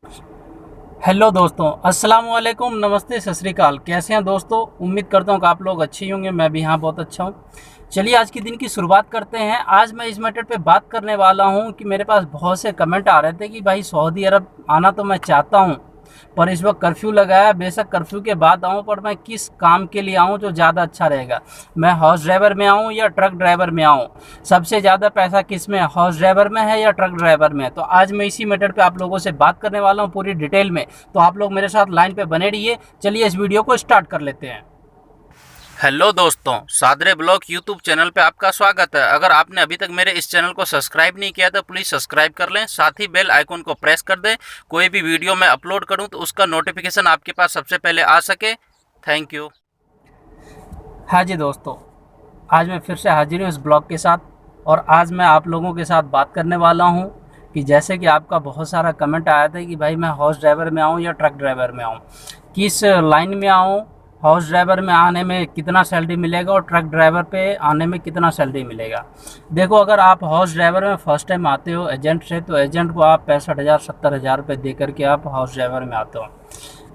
Hello दोस्तों, अस्सलाम वालेकुम, नमस्ते, सत श्री अकाल। कैसे हैं दोस्तों? उम्मीद करता हूँ कि आप लोग अच्छे ही होंगे। मैं भी यहाँ बहुत अच्छा हूँ। चलिए आज के दिन की शुरुआत करते हैं। आज मैं इस मैटर पे बात करने वाला हूँ कि मेरे पास बहुत से कमेंट आ रहे थे कि भाई सऊदी अरब आना तो मैं चाहता हूँ, पर इस वक्त कर्फ्यू लगाया। बेशक कर्फ्यू के बाद आऊँ, पर मैं किस काम के लिए आऊँ जो ज़्यादा अच्छा रहेगा? मैं हाउस ड्राइवर में आऊँ या ट्रक ड्राइवर में आऊँ? सबसे ज़्यादा पैसा किस में है, हाउस ड्राइवर में है या ट्रक ड्राइवर में है? तो आज मैं इसी मैटर पे आप लोगों से बात करने वाला हूँ पूरी डिटेल में। तो आप लोग मेरे साथ लाइन पे बने रहिए। चलिए इस वीडियो को स्टार्ट कर लेते हैं। हेलो दोस्तों, सादरे ब्लॉग यूट्यूब चैनल पे आपका स्वागत है। अगर आपने अभी तक मेरे इस चैनल को सब्सक्राइब नहीं किया तो प्लीज़ सब्सक्राइब कर लें, साथ ही बेल आइकन को प्रेस कर दें। कोई भी वीडियो मैं अपलोड करूं तो उसका नोटिफिकेशन आपके पास सबसे पहले आ सके। Thank you. हाँ जी दोस्तों, आज मैं फिर से हाजिर हूँ इस ब्लॉग के साथ। और आज मैं आप लोगों के साथ बात करने वाला हूँ कि जैसे कि आपका बहुत सारा कमेंट आया था कि भाई मैं हाउस ड्राइवर में आऊँ या ट्रक ड्राइवर में आऊँ, किस लाइन में आऊँ, हाउस ड्राइवर में आने में कितना सैलरी मिलेगा और ट्रक ड्राइवर पे आने में कितना सैलरी मिलेगा। देखो, अगर आप हाउस ड्राइवर में फ़र्स्ट टाइम आते हो एजेंट से, तो एजेंट को आप 65,000 70,000 रुपये दे करके आप हाउस ड्राइवर में आते हो।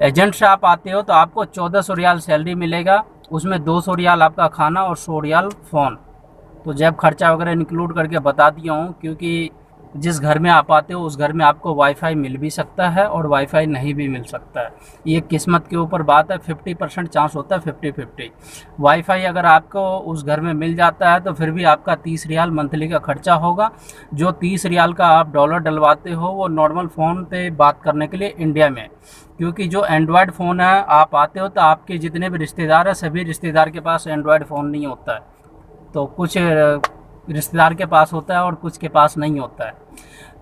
एजेंट से आप आते हो तो आपको 1400 रियाल सैलरी मिलेगा। उसमें 200 रियाल आपका खाना और 100 रियाल फ़ोन। तो जैब खर्चा वगैरह इंक्लूड करके बता दिया हूँ, क्योंकि जिस घर में आप आते हो उस घर में आपको वाईफाई मिल भी सकता है और वाईफाई नहीं भी मिल सकता है। ये किस्मत के ऊपर बात है। 50% चांस होता है, 50-50। वाईफाई अगर आपको उस घर में मिल जाता है तो फिर भी आपका 30 रियाल मंथली का खर्चा होगा। जो 30 रियाल का आप डॉलर डलवाते हो वो नॉर्मल फ़ोन पे बात करने के लिए इंडिया में। क्योंकि जो एंड्रॉयड फ़ोन है, आप आते हो तो आपके जितने भी रिश्तेदार हैं, सभी रिश्तेदार के पास एंड्रॉयड फ़ोन नहीं होता है। तो कुछ रिश्तेदार के पास होता है और कुछ के पास नहीं होता है।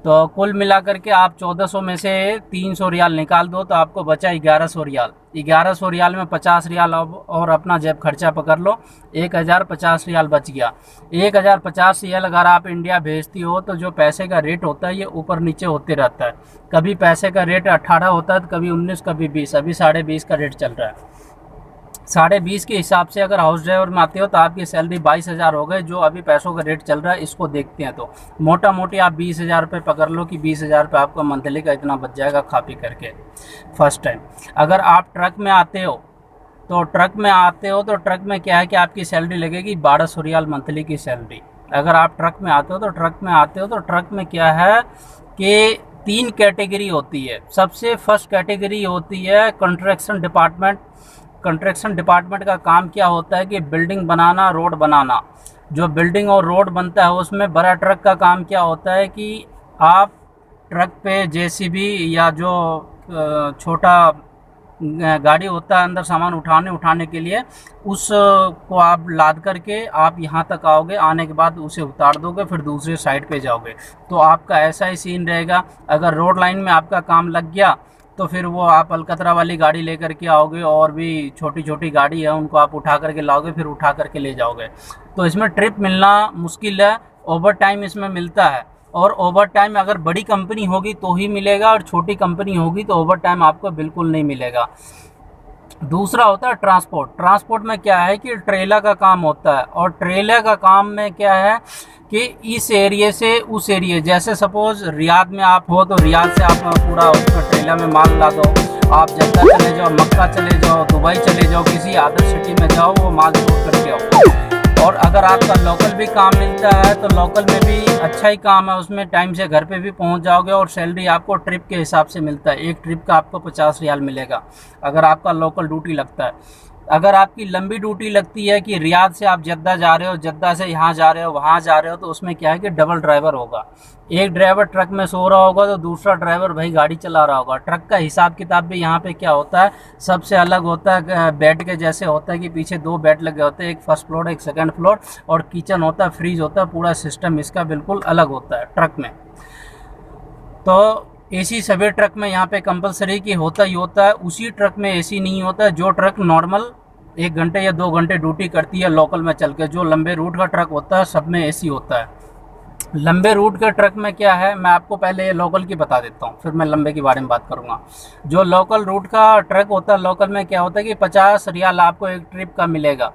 तो कुल मिलाकर के आप 1400 में से 300 रियाल निकाल दो तो आपको बचा 1100 रियाल। 1100 रियाल में 50 रियाल और अपना जेब खर्चा पकड़ लो, 1050 रियाल बच गया। 1050 रियाल अगर आप इंडिया भेजती हो तो जो पैसे का रेट होता है ये ऊपर नीचे होते रहता है। कभी पैसे का रेट 18 होता है तो कभी 19, कभी 20। अभी 20.5 का रेट चल रहा है। 20.5 के हिसाब से अगर हाउस ड्राइवर में आते हो तो आपकी सैलरी 22,000 हो गए, जो अभी पैसों का रेट चल रहा है इसको देखते हैं तो मोटा मोटी आप 20,000 रुपये पकड़ लो कि 20,000 रुपये आपका मंथली का इतना बच जाएगा खा पी करके फर्स्ट टाइम। अगर आप ट्रक में आते हो तो ट्रक में क्या है कि आपकी सैलरी लगेगी 1200 रियाल मंथली की सैलरी। अगर आप ट्रक में आते हो तो ट्रक में क्या है कि 3 कैटेगरी होती है। सबसे फर्स्ट कैटेगरी होती है कंस्ट्रक्शन डिपार्टमेंट। कंस्ट्रक्शन डिपार्टमेंट का काम क्या होता है कि बिल्डिंग बनाना, रोड बनाना। जो बिल्डिंग और रोड बनता है उसमें बड़ा ट्रक का काम क्या होता है कि आप ट्रक पे जेसीबी या जो छोटा गाड़ी होता है अंदर सामान उठाने के लिए, उस को आप लाद करके आप यहाँ तक आओगे। आने के बाद उसे उतार दोगे, फिर दूसरे साइड पे जाओगे। तो आपका ऐसा ही सीन रहेगा। अगर रोड लाइन में आपका काम लग गया तो फिर वो आप अलकतरा वाली गाड़ी लेकर के आओगे, और भी छोटी छोटी गाड़ी है उनको आप उठा करके लाओगे, फिर उठा करके ले जाओगे। तो इसमें ट्रिप मिलना मुश्किल है। ओवर टाइम इसमें मिलता है, और ओवर टाइम अगर बड़ी कंपनी होगी तो ही मिलेगा, और छोटी कंपनी होगी तो ओवर टाइम आपको बिल्कुल नहीं मिलेगा। दूसरा होता है ट्रांसपोर्ट। ट्रांसपोर्ट में क्या है कि ट्रेलर का काम होता है, और ट्रेलर का काम में क्या है कि इस एरिया से उस एरिया, जैसे सपोज रियाद में आप हो तो रियाद से आप पूरा उसमें ट्रेलर में माल ला दो। आप जद्दा चले जाओ, मक्का चले जाओ, दुबई चले जाओ, किसी अदर सिटी में जाओ, वो माल छोड़ करके आओ। और अगर आपका लोकल भी काम मिलता है तो लोकल में भी अच्छा ही काम है, उसमें टाइम से घर पे भी पहुंच जाओगे, और सैलरी आपको ट्रिप के हिसाब से मिलता है। एक ट्रिप का आपको 50 रियाल मिलेगा अगर आपका लोकल ड्यूटी लगता है। अगर आपकी लंबी ड्यूटी लगती है कि रियाद से आप जद्दा जा रहे हो, जद्दा से यहाँ जा रहे हो, वहाँ जा रहे हो, तो उसमें क्या है कि डबल ड्राइवर होगा। एक ड्राइवर ट्रक में सो रहा होगा तो दूसरा ड्राइवर भाई गाड़ी चला रहा होगा। ट्रक का हिसाब किताब भी यहाँ पे क्या होता है, सबसे अलग होता है। बेड के जैसे होता है कि पीछे 2 बेड लगे होते हैं, एक फर्स्ट फ्लोर एक सेकंड फ्लोर, और किचन होता है, फ्रीज होता है। पूरा सिस्टम इसका बिल्कुल अलग होता है ट्रक में। तो एसी सभी ट्रक में यहाँ पे कंपलसरी की होता ही होता है। उसी ट्रक में एसी नहीं होता है। जो ट्रक नॉर्मल 1 घंटे या 2 घंटे ड्यूटी करती है लोकल में चल के, जो लंबे रूट का ट्रक होता है सब में एसी होता है। लंबे रूट के ट्रक में क्या है, मैं आपको पहले ये लोकल की बता देता हूँ, फिर मैं लंबे के बारे में बात करूँगा। जो लोकल रूट का ट्रक होता है, लोकल में क्या होता है कि 50 रियाल आपको एक ट्रिप का मिलेगा।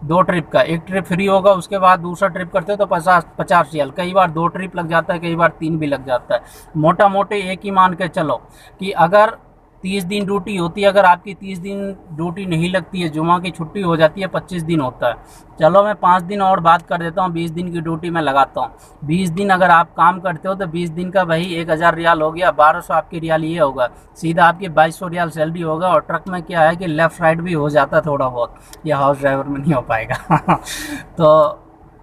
2 ट्रिप का, एक ट्रिप फ्री होगा, उसके बाद दूसरा ट्रिप करते हो तो 50 रियाल, कई बार 2 ट्रिप लग जाता है, कई बार 3 भी लग जाता है। मोटा मोटे एक ही मान के चलो कि अगर 30 दिन ड्यूटी होती है, अगर आपकी 30 दिन ड्यूटी नहीं लगती है, जुमा की छुट्टी हो जाती है, 25 दिन होता है, चलो मैं 5 दिन और बात कर देता हूँ, 20 दिन की ड्यूटी मैं लगाता हूँ। 20 दिन अगर आप काम करते हो तो 20 दिन का भाई 1000 रियाल हो गया, 1200 आपकी रियाल ये होगा, सीधा आपकी 2200 रियाल सैलरी होगा। और ट्रक में क्या है कि लेफ़्ट राइट भी हो जाता है थोड़ा बहुत, ये हाउस ड्राइवर में नहीं हो पाएगा तो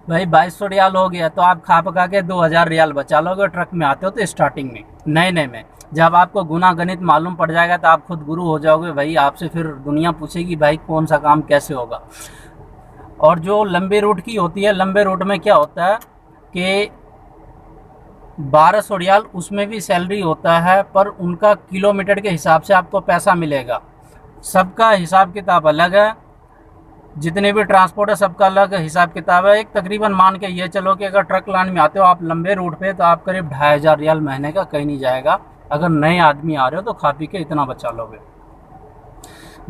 भाई 2200 रियाल हो गया, तो आप खा पका के 2000 रियाल बचा लोगे। ट्रक में आते हो तो स्टार्टिंग में नए नए में, जब आपको गुना गणित मालूम पड़ जाएगा तो आप खुद गुरु हो जाओगे भाई, आपसे फिर दुनिया पूछेगी भाई कौन सा काम कैसे होगा। और जो लंबे रूट की होती है, लंबे रूट में क्या होता है कि 1200 रियाल उसमें भी सैलरी होता है, पर उनका किलोमीटर के हिसाब से आपको पैसा मिलेगा। सबका हिसाब किताब अलग है, जितने भी ट्रांसपोर्ट है सबका अलग हिसाब किताब है। एक तकरीबन मान के ये चलो कि अगर ट्रक लाइन में आते हो आप लंबे रूट पे, तो आप करीब 2500 रियाल महीने का कहीं नहीं जाएगा। अगर नए आदमी आ रहे हो तो खा पी के इतना बचा लोगे।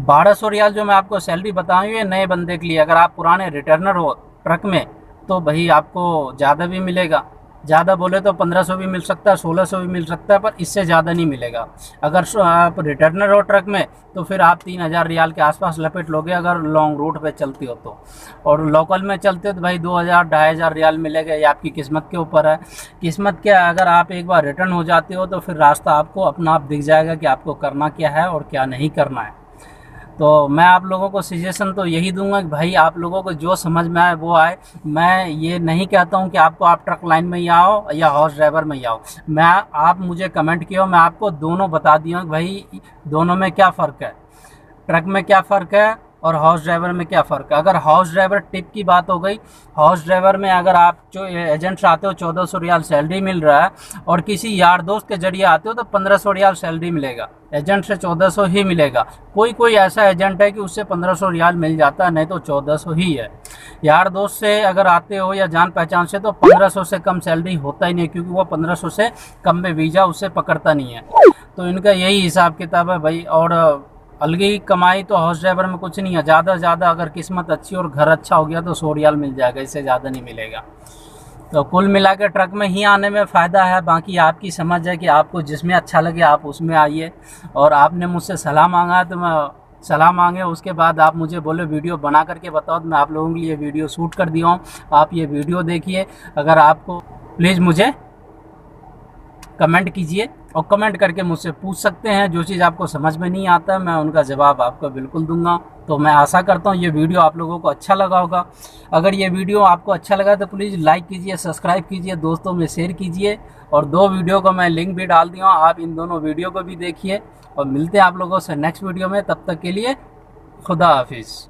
1200 रियाल जो मैं आपको सैलरी बताऊँ ये नए बंदे के लिए, अगर आप पुराने रिटर्नर हो ट्रक में तो भाई आपको ज़्यादा भी मिलेगा, ज़्यादा बोले तो 1500 भी मिल सकता है, 1600 भी मिल सकता है, पर इससे ज़्यादा नहीं मिलेगा। अगर आप रिटर्नर हो ट्रक में तो फिर आप 3000 रियाल के आसपास लपेट लोगे अगर लॉन्ग रूट पे चलती हो तो। और लोकल में चलते हो तो भाई 2000 2500 रियाल मिलेगा, ये आपकी किस्मत के ऊपर है। किस्मत क्या है, अगर आप एक बार रिटर्न हो जाते हो तो फिर रास्ता आपको अपना आप दिख जाएगा कि आपको करना क्या है और क्या नहीं करना है। तो मैं आप लोगों को सजेशन तो यही दूंगा कि भाई आप लोगों को जो समझ में आए वो आए। मैं ये नहीं कहता हूँ कि आपको आप ट्रक लाइन में ही आओ या हाउस ड्राइवर में ही आओ। आप मुझे कमेंट किया, मैं आपको दोनों बता दिया हूँ कि भाई दोनों में क्या फ़र्क है, ट्रक में क्या फ़र्क है और हाउस ड्राइवर में क्या फ़र्क है। अगर हाउस ड्राइवर टिप की बात हो गई, हाउस ड्राइवर में अगर आप जो एजेंट से आते हो 1400 रियाल सैलरी मिल रहा है, और किसी यार दोस्त के जरिए आते हो तो 1500 रियाल सैलरी मिलेगा, एजेंट से 1400 ही मिलेगा। कोई कोई ऐसा एजेंट है कि उससे 1500 रियाल मिल जाता है, नहीं तो 1400 ही है। यार दोस्त से अगर आते हो या जान पहचान से तो 1500 से कम सैलरी होता ही नहीं, क्योंकि वो 1500 से कम में वीज़ा उससे पकड़ता नहीं है। तो इनका यही हिसाब किताब है भाई। और अलगी कमाई तो हाउस ड्राइवर में कुछ नहीं है, ज़्यादा से ज़्यादा अगर किस्मत अच्छी और घर अच्छा हो गया तो 100 रियाल मिल जाएगा, इससे ज़्यादा नहीं मिलेगा। तो कुल मिला के ट्रक में ही आने में फ़ायदा है, बाकी आपकी समझ है कि आपको जिसमें अच्छा लगे आप उसमें आइए। और आपने मुझसे सलाह मांगा है तो मैं सलाह मांगे, उसके बाद आप मुझे बोले वीडियो बना करके बताओ, तो मैं आप लोगों के लिए वीडियो शूट कर दिया हूँ। आप ये वीडियो देखिए। अगर आपको प्लीज़ मुझे कमेंट कीजिए और कमेंट करके मुझसे पूछ सकते हैं, जो चीज़ आपको समझ में नहीं आता मैं उनका जवाब आपको बिल्कुल दूंगा। तो मैं आशा करता हूँ ये वीडियो आप लोगों को अच्छा लगा होगा। अगर ये वीडियो आपको अच्छा लगा तो प्लीज़ लाइक कीजिए, सब्सक्राइब कीजिए, दोस्तों में शेयर कीजिए। और 2 वीडियो को मैं लिंक भी डाल दिया हूँ, आप इन दोनों वीडियो को भी देखिए। और मिलते हैं आप लोगों से नेक्स्ट वीडियो में, तब तक के लिए खुदा हाफिज़।